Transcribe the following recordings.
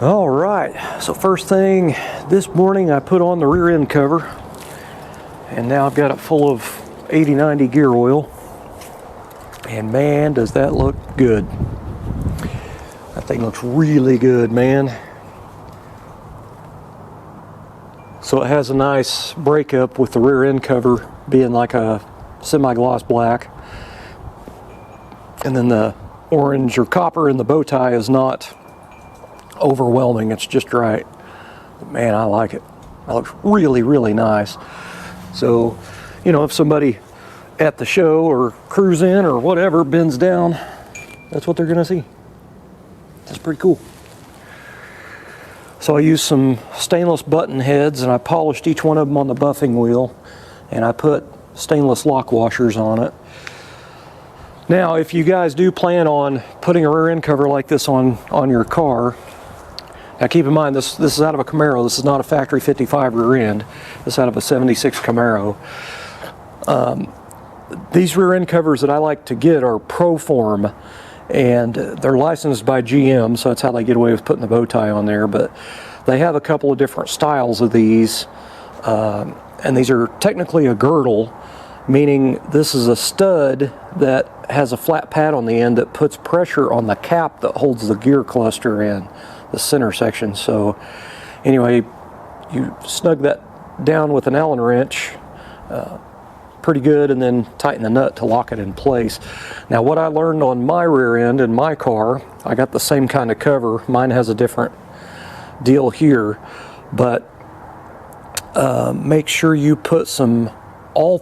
All right, so first thing this morning I put on the rear end cover, and now I've got it full of 80-90 gear oil, and man does that look good. That thing looks really good, man. So it has a nice breakup with the rear end cover being like a semi-gloss black, and then the orange or copper in the bow tie is not overwhelming, it's just right. But man, I like it. It looks really, really nice. So, you know, if somebody at the show or cruising or whatever bends down, that's what they're gonna see. That's pretty cool. So I used some stainless button heads and I polished each one of them on the buffing wheel, and I put stainless lock washers on it. Now, if you guys do plan on putting a rear end cover like this on your car, now keep in mind this is out of a Camaro. This is not a factory 55 rear end. This is out of a 76 Camaro. These rear end covers that I like to get are Proform, and they're licensed by GM, so that's how they get away with putting the bow tie on there. But they have a couple of different styles of these, and these are technically a girdle, meaning this is a stud that has a flat pad on the end that puts pressure on the cap that holds the gear cluster in the center section. So anyway, you snug that down with an Allen wrench pretty good, and then tighten the nut to lock it in place. Now, what I learned on my rear end in my car, I got the same kind of cover. Mine has a different deal here, but make sure you put some thread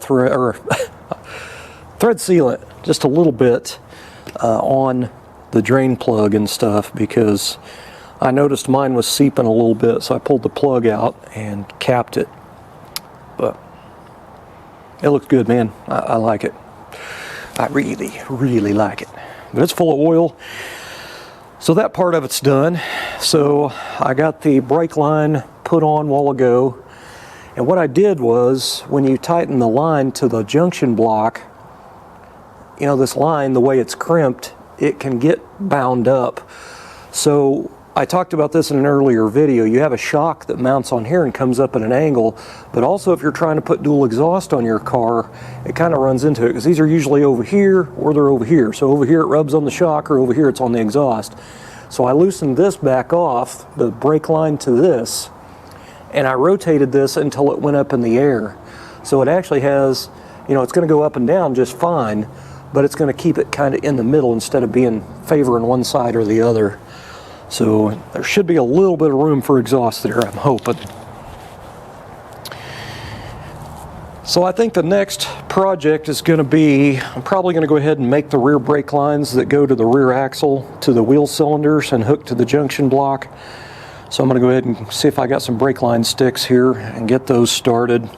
sealant, just a little bit, on the drain plug and stuff, because I noticed mine was seeping a little bit, so I pulled the plug out and capped it. But it looks good, man. I like it. I really, really like it. But it's full of oil. So that part of it's done. So I got the brake line put on a while ago. And what I did was, when you tighten the line to the junction block, you know, this line, the way it's crimped, it can get bound up. So I talked about this in an earlier video. You have a shock that mounts on here and comes up at an angle, but also if you're trying to put dual exhaust on your car, it kind of runs into it, because these are usually over here or they're over here. So over here it rubs on the shock, or over here it's on the exhaust. So I loosened this back off, the brake line to this, and I rotated this until it went up in the air. So it actually has, you know, it's going to go up and down just fine, but it's going to keep it kind of in the middle instead of being favoring one side or the other. So there should be a little bit of room for exhaust there, I'm hoping. So I think the next project is going to be, I'm probably going to go ahead and make the rear brake lines that go to the rear axle to the wheel cylinders and hook to the junction block. So I'm going to go ahead and see if I got some brake line sticks here and get those started.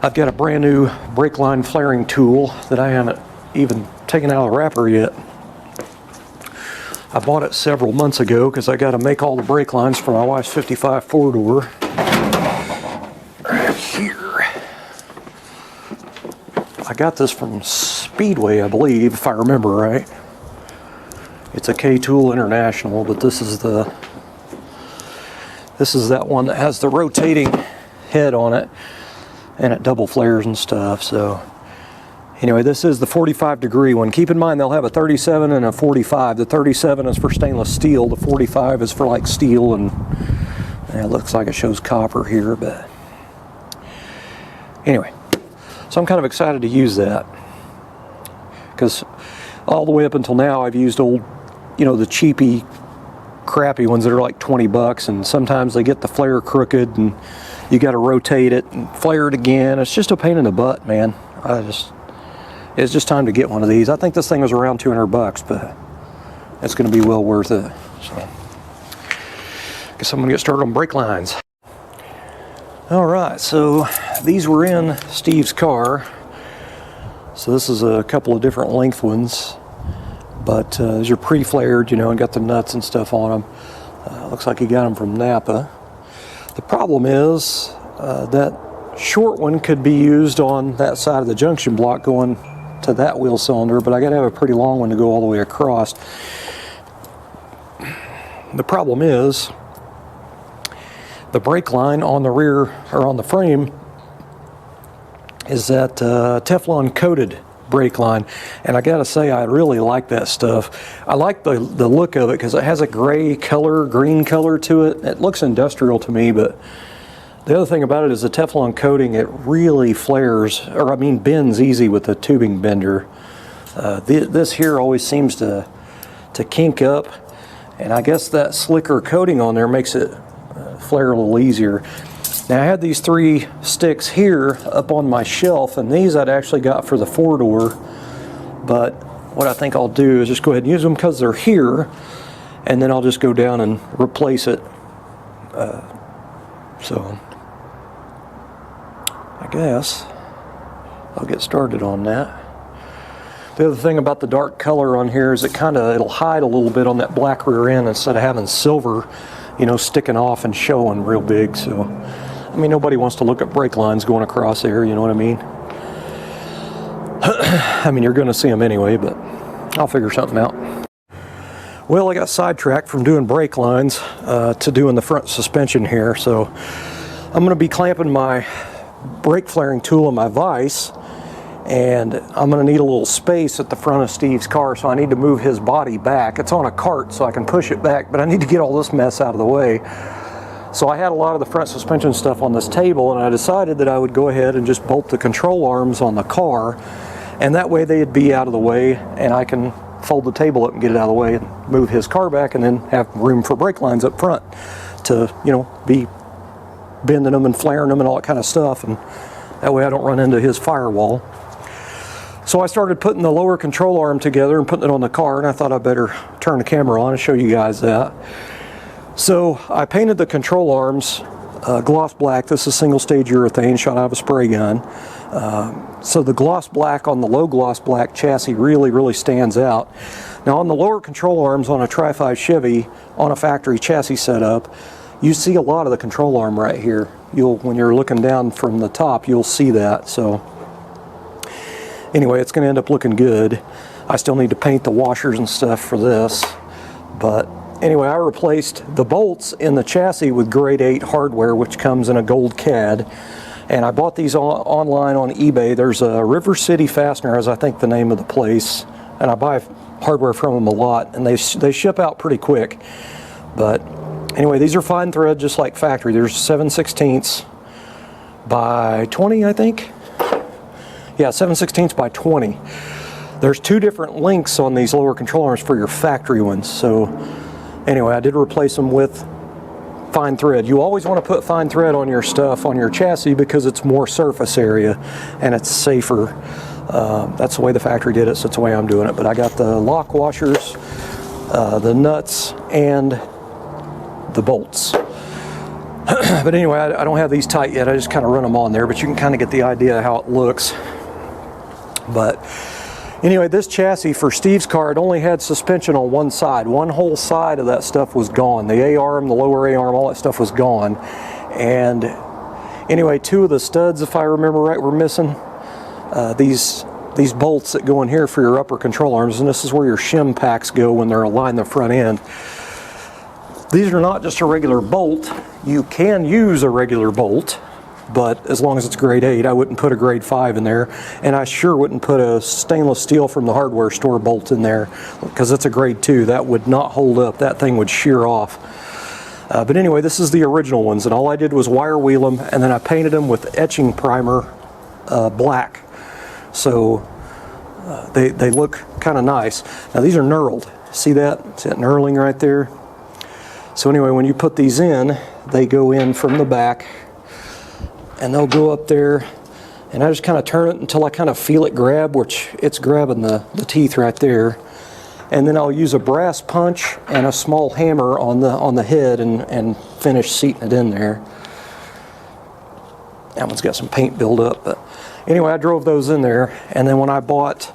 I've got a brand new brake line flaring tool that I haven't even taken out of the wrapper yet. I bought it several months ago because I got to make all the brake lines for my wife's 55 four-door. Right here. I got this from Speedway, I believe, if I remember right. It's a K-Tool International, but this is that one that has the rotating head on it, and it double flares and stuff. So anyway, this is the 45-degree one. Keep in mind they'll have a 37 and a 45. The 37 is for stainless steel. The 45 is for like steel, and it looks like it shows copper here, but anyway. So I'm kind of excited to use that, because all the way up until now I've used old, you know, the cheapy, crappy ones that are like 20 bucks, and sometimes they get the flare crooked and you got to rotate it and flare it again. It's just a pain in the butt, man. It's just time to get one of these. I think this thing was around 200 bucks, but it's going to be well worth it. So, guess I'm going to get started on brake lines. All right, so these were in Steve's car. So this is a couple of different length ones, but these are pre-flared, you know, and got the nuts and stuff on them. Looks like he got them from Napa. The problem is that short one could be used on that side of the junction block going to that wheel cylinder, but I got to have a pretty long one to go all the way across. The problem is the brake line on the rear, or on the frame, is that Teflon coated brake line, and I gotta say, I really like that stuff. I like the look of it because it has a gray color, green color to it. It looks industrial to me, but the other thing about it is the Teflon coating, it really flares, or I mean bends easy with the tubing bender. This here always seems to kink up, and I guess that slicker coating on there makes it flare a little easier. Now I had these 3 sticks here up on my shelf, and these I'd actually got for the 4-door, but what I think I'll do is just go ahead and use them because they're here, and then I'll just go down and replace it. So I guess I'll get started on that. The other thing about the dark color on here is it'll hide a little bit on that black rear end instead of having silver, you know, sticking off and showing real big. So, I mean, nobody wants to look at brake lines going across there, you know what I mean? I mean, you're going to see them anyway, but I'll figure something out. Well, I got sidetracked from doing brake lines to doing the front suspension here, so I'm going to be clamping my brake flaring tool in my vise, and I'm going to need a little space at the front of Steve's car, so I need to move his body back. It's on a cart, so I can push it back, but I need to get all this mess out of the way. So I had a lot of the front suspension stuff on this table, and I decided that I would go ahead and just bolt the control arms on the car, and that way they'd be out of the way, and I can fold the table up and get it out of the way and move his car back, and then have room for brake lines up front to, you know, be bending them and flaring them and all that kind of stuff, and that way I don't run into his firewall. So I started putting the lower control arm together and putting it on the car, and I thought I'd better turn the camera on and show you guys that. So I painted the control arms gloss black. This is single stage urethane shot out of a spray gun. So the gloss black on the low gloss black chassis really stands out. Now on the lower control arms on a Tri-5 Chevy on a factory chassis setup, you see a lot of the control arm right here. When you're looking down from the top, you'll see that. So anyway, it's going to end up looking good. I still need to paint the washers and stuff for this, but anyway, I replaced the bolts in the chassis with grade 8 hardware, which comes in a gold CAD. And I bought these online on eBay. There's a River City Fastener, as I think the name of the place, and I buy hardware from them a lot, and they ship out pretty quick. But anyway, these are fine thread, just like factory. There's 7/16 by 20, I think. Yeah, 7/16 by 20. There's 2 different lengths on these lower control arms for your factory ones. So anyway, I did replace them with fine thread. You always want to put fine thread on your stuff, on your chassis, because it's more surface area and it's safer. That's the way the factory did it, so that's the way I'm doing it. But I got the lock washers, the nuts, and the bolts. But anyway, I don't have these tight yet. I just kind of run them on there, but you can kind of get the idea of how it looks. But anyway, this chassis for Steve's car, it only had suspension on one side. One whole side of that stuff was gone. The A-arm, the lower A-arm, all that stuff was gone. And anyway, 2 of the studs, if I remember right, were missing. These bolts that go in here for your upper control arms, and this is where your shim packs go when they're aligned the front end. These are not just a regular bolt. You can use a regular bolt, but as long as it's grade 8, I wouldn't put a grade 5 in there, and I sure wouldn't put a stainless steel from the hardware store bolt in there, because it's a grade 2. That would not hold up. That thing would shear off. But anyway, this is the original ones, and all I did was wire wheel them, and then I painted them with etching primer black. So they look kind of nice. Now these are knurled. See that? See that knurling right there? So anyway, when you put these in, they go in from the back, and they'll go up there, and I just kind of turn it until I kind of feel it grab, which it's grabbing the teeth right there. And then I'll use a brass punch and a small hammer on the head and finish seating it in there. That one's got some paint buildup, but anyway, I drove those in there, and then when I bought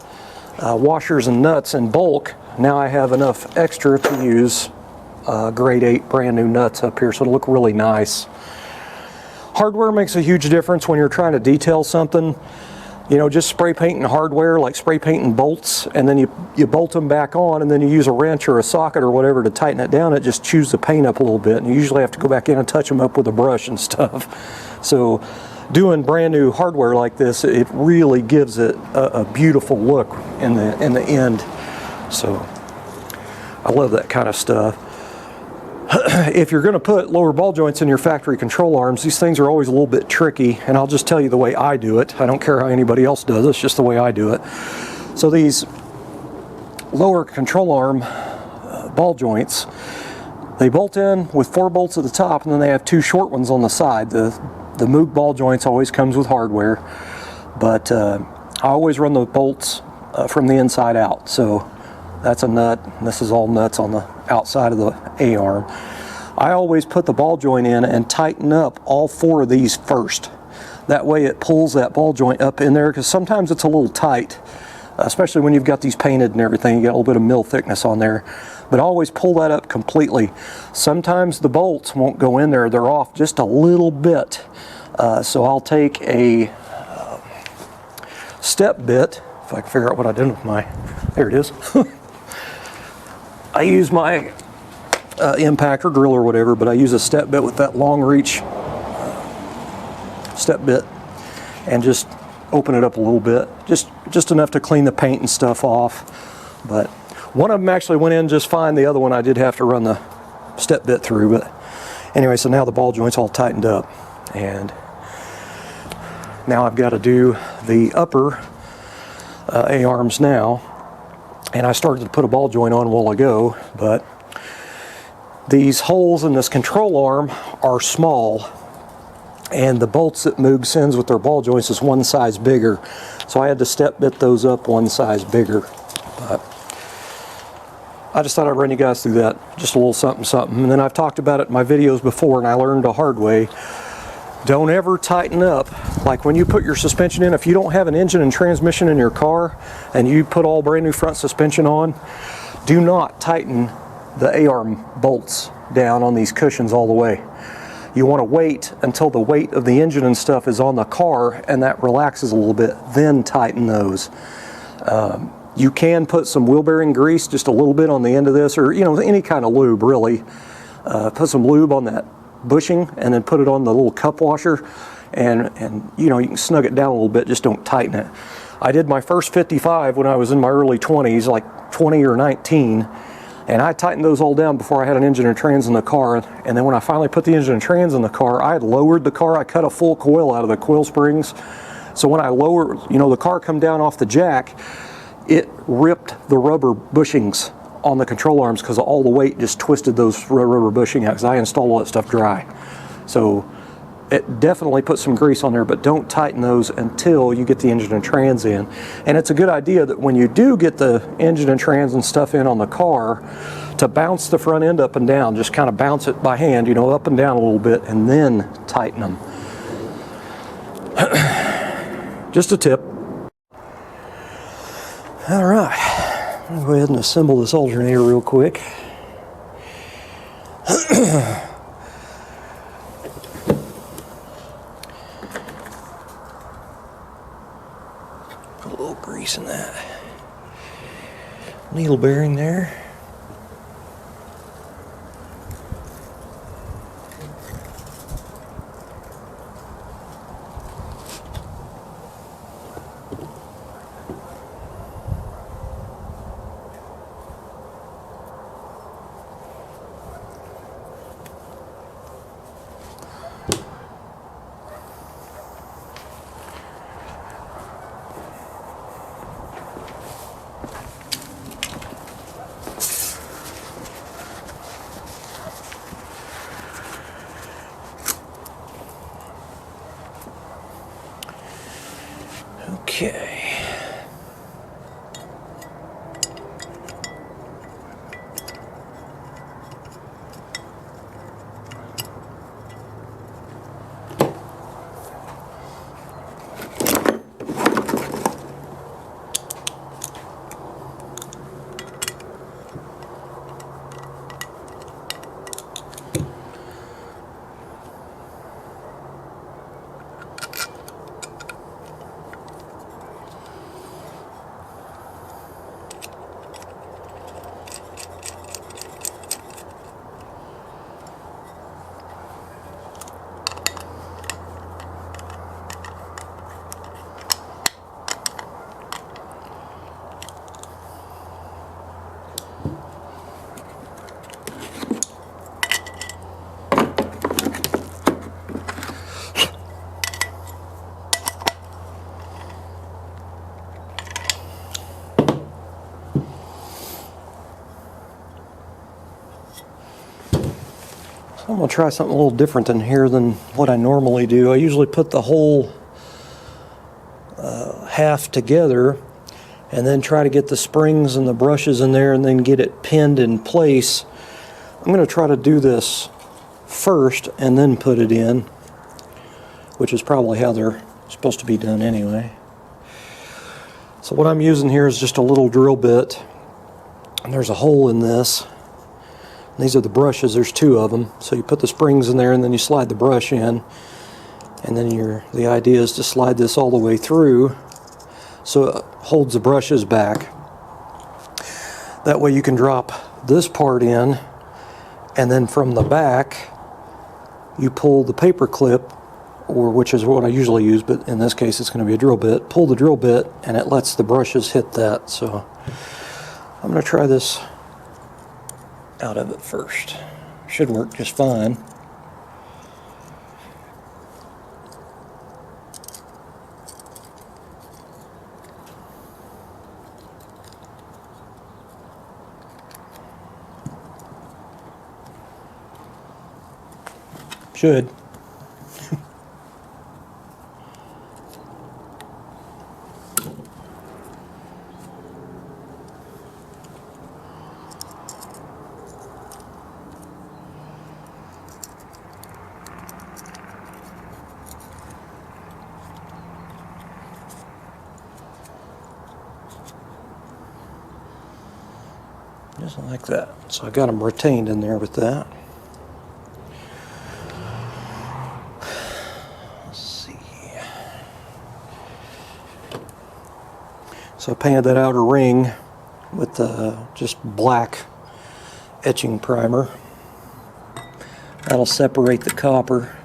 washers and nuts in bulk, now I have enough extra to use grade 8 brand new nuts up here, so it'll look really nice. Hardware makes a huge difference when you're trying to detail something. you know, just spray painting hardware, like spray painting bolts, and then you bolt them back on, and then you use a wrench or a socket or whatever to tighten it down. It just chews the paint up a little bit, and you usually have to go back in and touch them up with a brush and stuff. So doing brand new hardware like this, it really gives it a beautiful look in the end. So I love that kind of stuff. If you're going to put lower ball joints in your factory control arms, these things are always a little bit tricky, and I'll just tell you the way I do it. I don't care how anybody else does it, it's just the way I do it. So these lower control arm ball joints, they bolt in with 4 bolts at the top, and then they have 2 short ones on the side. The Moog ball joints always comes with hardware, but I always run the bolts from the inside out. So that's a nut, and this is all nuts on the outside of the A-arm. I always put the ball joint in and tighten up all 4 of these first. That way it pulls that ball joint up in there, because sometimes it's a little tight, especially when you've got these painted and everything. You got a little bit of mill thickness on there. But I always pull that up completely. Sometimes the bolts won't go in there, they're off just a little bit. So I'll take a step bit, if I can figure out what I did with my, there it is. I use my impact or drill or whatever, but I use a step bit with that long reach step bit, and just open it up a little bit, just enough to clean the paint and stuff off. But one of them actually went in just fine. The other one I did have to run the step bit through. But anyway, so now the ball joint's all tightened up, and now I've got to do the upper A-arms now. And I started to put a ball joint on a while ago, but these holes in this control arm are small, and the bolts that Moog sends with their ball joints is 1 size bigger. So I had to step bit those up 1 size bigger. But I just thought I'd run you guys through that, just a little something something. And then I've talked about it in my videos before, and I learned the hard way. Don't ever tighten up, like when you put your suspension in, if you don't have an engine and transmission in your car and you put all brand new front suspension on, do not tighten the A-arm bolts down on these cushions all the way. You want to wait until the weight of the engine and stuff is on the car and that relaxes a little bit, then tighten those. You can put some wheel bearing grease, just a little bit on the end of this, or you know, any kind of lube really. Put some lube on that bushing and then put it on the little cup washer, and you know, you can snug it down a little bit, just don't tighten it. I did my first 55 when I was in my early 20s, like 20 or 19, and I tightened those all down before I had an engine and trans in the car. And then when I finally put the engine and trans in the car, I had lowered the car. I cut a full coil out of the coil springs, so when I lowered, you know, the car come down off the jack, it ripped the rubber bushings on the control arms because all the weight just twisted those rubber bushing out, because I installed all that stuff dry. So it definitely put some grease on there, but don't tighten those until you get the engine and trans in. And it's a good idea that when you do get the engine and trans and stuff in on the car, to bounce the front end up and down, just kind of bounce it by hand, you know, up and down a little bit, and then tighten them. Just a tip. All right. I'll go ahead and assemble this alternator real quick. A little grease in that needle bearing there. Okay. I'm going to try something a little different than here than what I normally do. I usually put the whole half together and then try to get the springs and the brushes in there and then get it pinned in place. I'm going to try to do this first and then put it in, which is probably how they're supposed to be done anyway. So what I'm using here is just a little drill bit, and there's a hole in this. And these are the brushes, there's 2 of them. So you put the springs in there and then you slide the brush in, and then the idea is to slide this all the way through so it holds the brushes back. That way you can drop this part in, and then from the back you pull the paper clip, or which is what I usually use, but in this case it's going to be a drill bit. Pull the drill bit and it lets the brushes hit that. So I'm going to try this out of it first. Should work just fine. Should. Just like that. So I got them retained in there with that. Let's see. So I painted that outer ring with just black etching primer. That'll separate the copper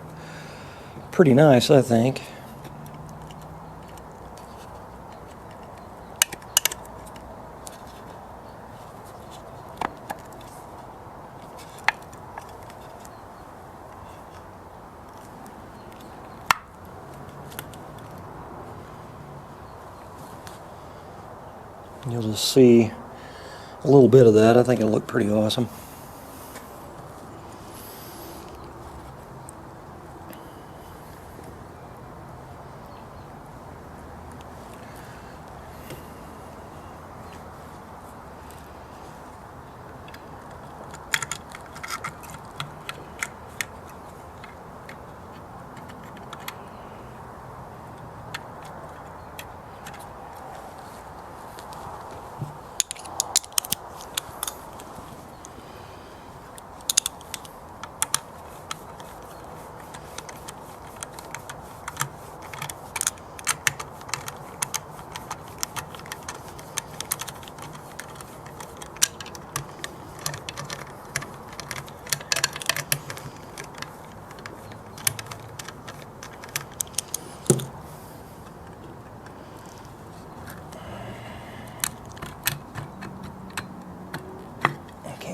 pretty nice, I think. You'll just see a little bit of that. I think it'll look pretty awesome.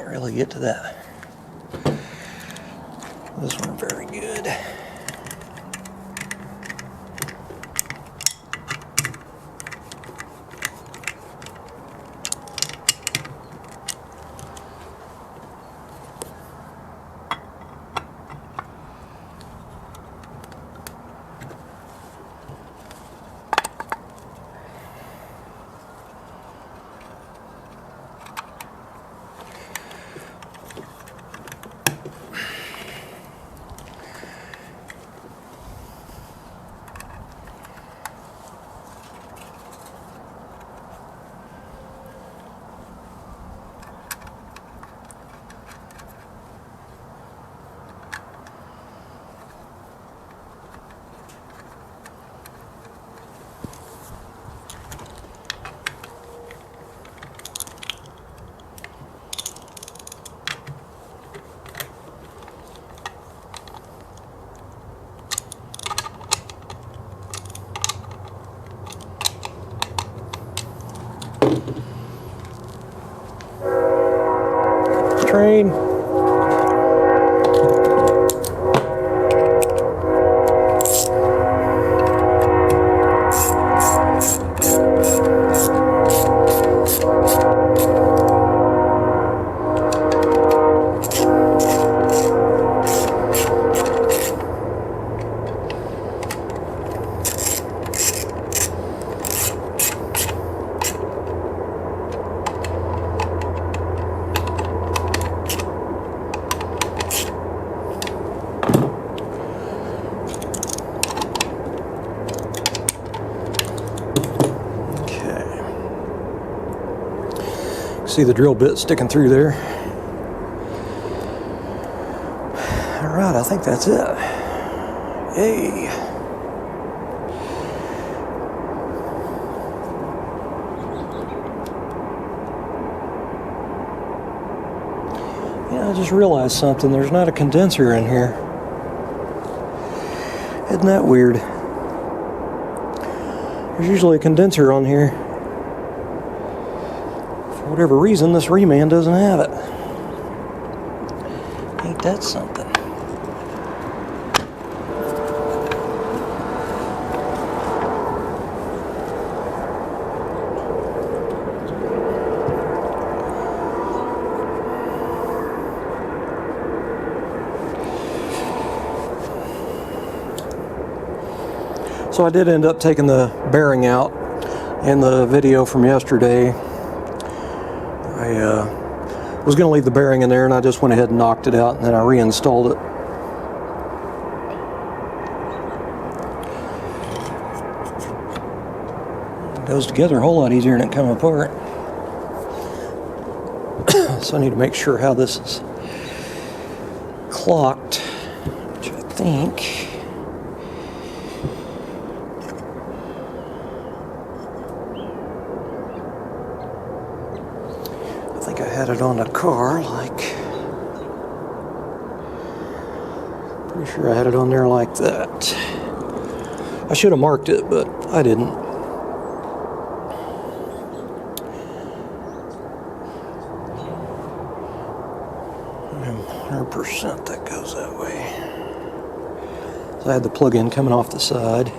Really get to that. This one very good. Train. see the drill bit sticking through there. All right, I think that's it. Yay. Yeah, I just realized something. There's not a condenser in here. Isn't that weird? There's usually a condenser on here. For whatever reason, this reman doesn't have it. Ain't that something? So I did end up taking the bearing out in the video from yesterday. I was going to leave the bearing in there, and I just went ahead and knocked it out, and then I reinstalled it. It goes together a whole lot easier than it come apart. So I need to make sure how this is clocked, which I think... I had it on the car, like, pretty sure I had it on there like that. I should have marked it, but I didn't. 100% that goes that way. So I had the plug-in coming off the side.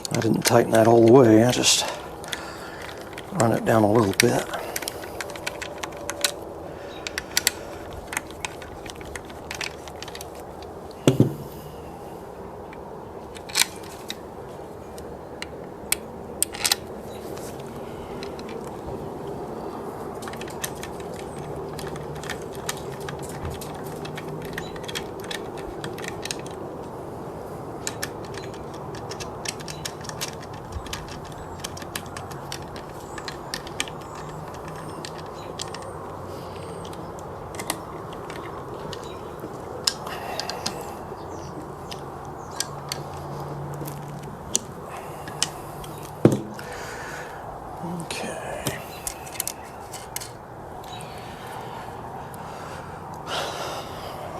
I didn't tighten that all the way, I just run it down a little bit.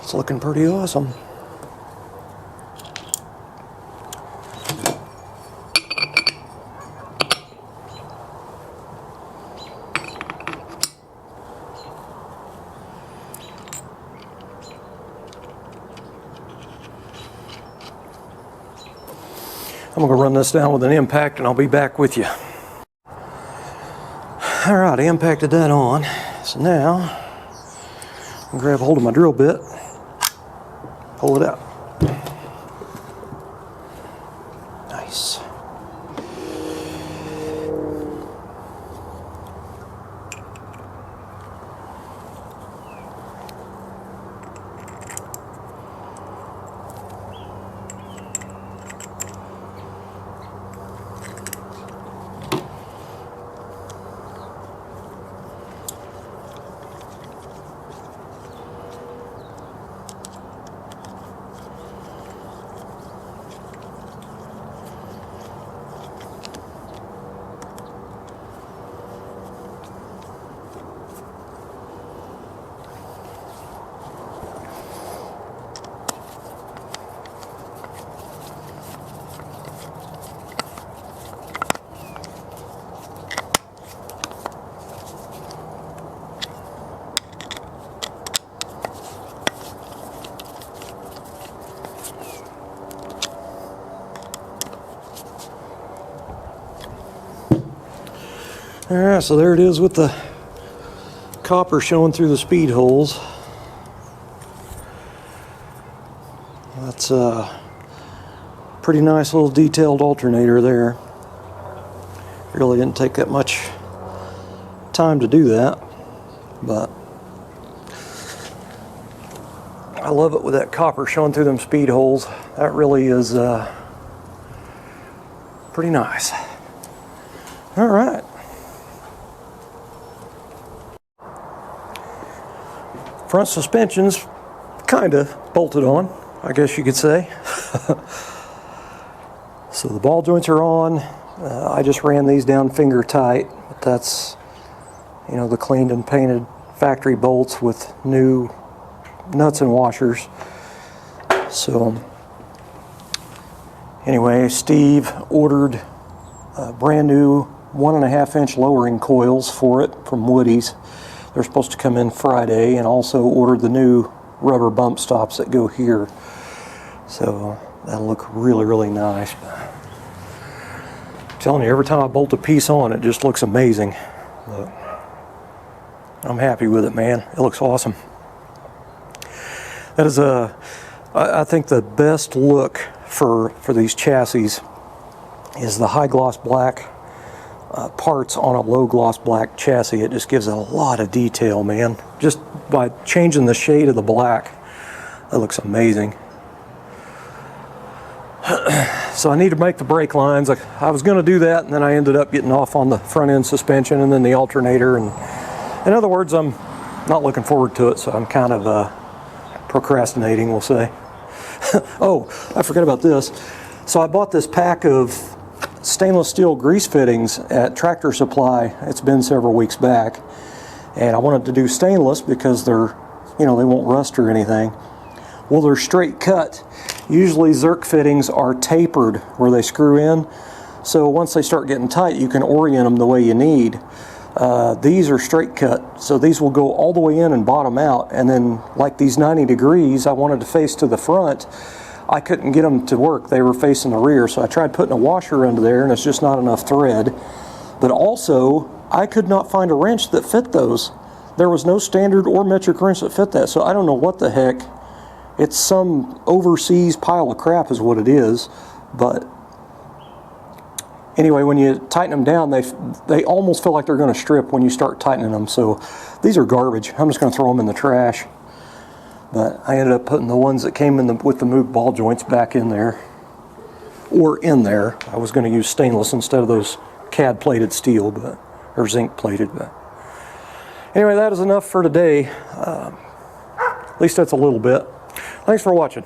It's looking pretty awesome. I'm going to run this down with an impact and I'll be back with you. Alright, I impacted that on. So now, I'm going to grab hold of my drill bit, pull it out. Nice. Alright, so there it is with the copper showing through the speed holes. That's a pretty nice little detailed alternator there. Really didn't take that much time to do that, but I love it with that copper showing through them speed holes. That really is pretty nice. All right. Front suspension's kind of bolted on, I guess you could say. So the ball joints are on. I just ran these down finger tight, but that's, you know, the cleaned and painted factory bolts with new nuts and washers. So anyway, Steve ordered brand new 1.5 inch lowering coils for it from Woody's. They're supposed to come in Friday, and also ordered the new rubber bump stops that go here. So that'll look really, really nice. I'm telling you, every time I bolt a piece on, it just looks amazing. But I'm happy with it, man. It looks awesome. That is I think the best look for these chassis is the high gloss black parts on a low gloss black chassis. It just gives it a lot of detail, man. Just by changing the shade of the black, that looks amazing. So I need to make the brake lines. I was going to do that, and then I ended up getting off on the front end suspension and then the alternator. And in other words, I'm not looking forward to it, so I'm kind of procrastinating, we'll say. Oh, I forgot about this. So I bought this pack of stainless steel grease fittings at Tractor Supply. It's been several weeks back, and I wanted to do stainless because they're, you know, they won't rust or anything. Well, they're straight cut. Usually Zerk fittings are tapered where they screw in, so once they start getting tight, you can orient them the way you need. These are straight cut, so these will go all the way in and bottom out, and then like these 90 degrees I wanted to face to the front, I couldn't get them to work. They were facing the rear, so I tried putting a washer under there, and it's just not enough thread. But also, I could not find a wrench that fit those. There was no standard or metric wrench that fit that, so I don't know what the heck. It's some overseas pile of crap is what it is. But anyway, when you tighten them down, they almost feel like they're going to strip when you start tightening them. So these are garbage. I'm just going to throw them in the trash. But I ended up putting the ones that came in with the moved ball joints back in there. Or in there. I was going to use stainless instead of those CAD plated steel, or zinc plated. But anyway, that is enough for today. At least that's a little bit. Thanks for watching.